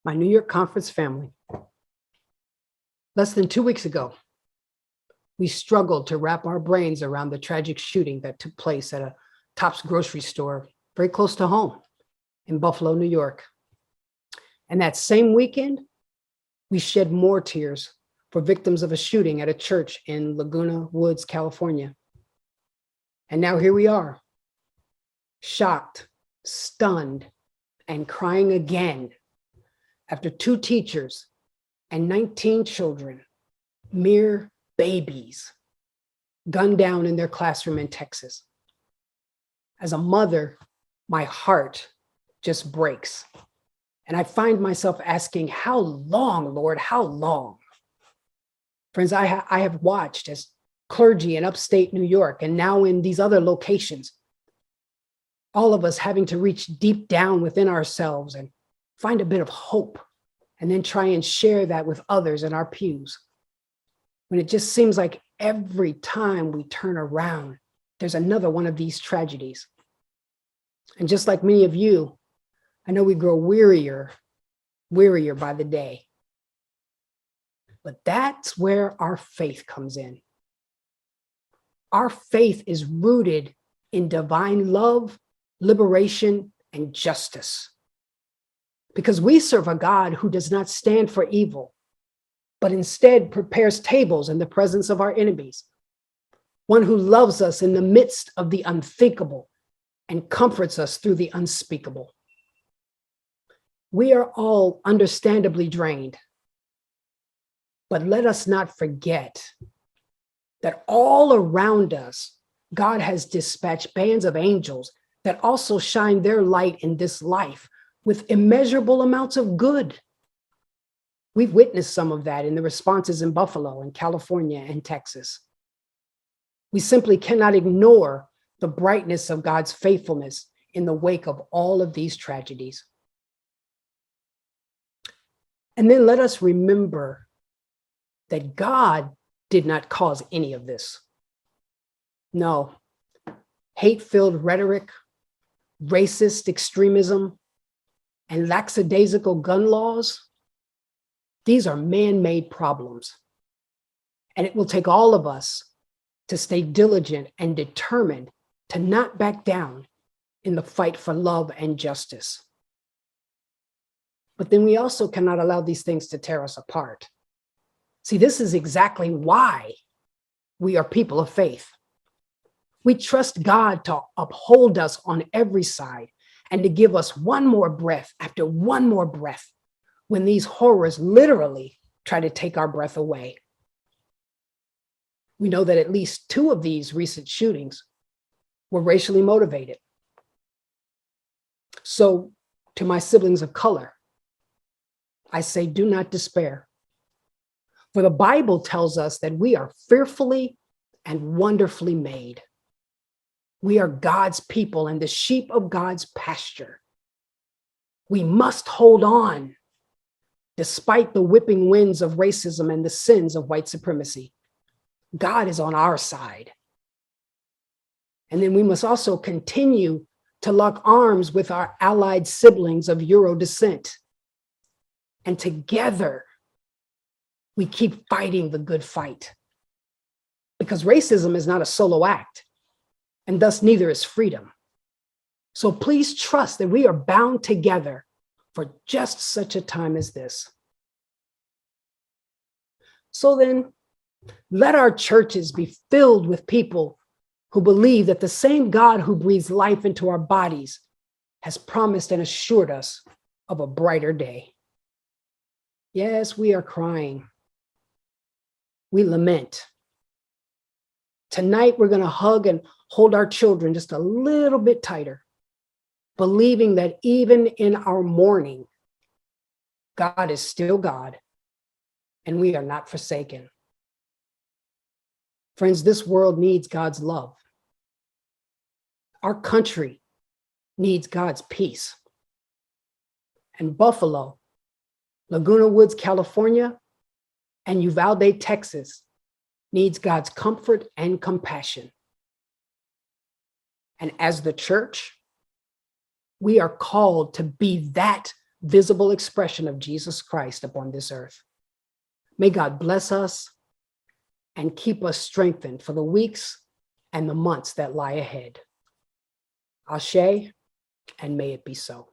My New York conference family. Less than 2 weeks ago, we struggled to wrap our brains around the tragic shooting that took place at a Tops grocery store very close to home in Buffalo, New York. And that same weekend, we shed more tears for victims of a shooting at a church in Laguna Woods, California. And now here we are, shocked, stunned, and crying again after 2 teachers and 19 children, mere babies, gunned down in their classroom in Texas. As a mother, my heart just breaks. And I find myself asking, how long, Lord, how long? Friends, I have watched as clergy in upstate New York and now in these other locations, all of us having to reach deep down within ourselves and find a bit of hope and then try and share that with others in our pews. When it just seems like every time we turn around, there's another one of these tragedies. And just like many of you, I know we grow wearier by the day. But that's where our faith comes in. Our faith is rooted in divine love, liberation, and justice. Because we serve a God who does not stand for evil, but instead prepares tables in the presence of our enemies. One who loves us in the midst of the unthinkable and comforts us through the unspeakable. We are all understandably drained, but let us not forget that all around us, God has dispatched bands of angels that also shine their light in this life with immeasurable amounts of good. We've witnessed some of that in the responses in Buffalo and California and Texas. We simply cannot ignore the brightness of God's faithfulness in the wake of all of these tragedies. And then let us remember that God did not cause any of this. No, hate-filled rhetoric, racist extremism, and lackadaisical gun laws, these are man-made problems. And it will take all of us to stay diligent and determined to not back down in the fight for love and justice. But then we also cannot allow these things to tear us apart. See, this is exactly why we are people of faith. We trust God to uphold us on every side and to give us one more breath after one more breath when these horrors literally try to take our breath away. We know that at least 2 of these recent shootings were racially motivated. So to my siblings of color, I say, do not despair. For the Bible tells us that we are fearfully and wonderfully made. We are God's people and the sheep of God's pasture. We must hold on despite the whipping winds of racism and the sins of white supremacy. God is on our side. And then we must also continue to lock arms with our allied siblings of Euro descent. And together, we keep fighting the good fight. Because racism is not a solo act, and thus neither is freedom. So please trust that we are bound together for just such a time as this. So then, let our churches be filled with people who believe that the same God who breathes life into our bodies has promised and assured us of a brighter day. Yes, we are crying. We lament. Tonight, we're going to hug and hold our children just a little bit tighter, believing that even in our mourning, God is still God, and we are not forsaken. Friends, this world needs God's love. Our country needs God's peace. And Buffalo, Laguna Woods, California, and Uvalde, Texas, needs God's comfort and compassion. And as the church, we are called to be that visible expression of Jesus Christ upon this earth. May God bless us and keep us strengthened for the weeks and the months that lie ahead. Ashe, and may it be so.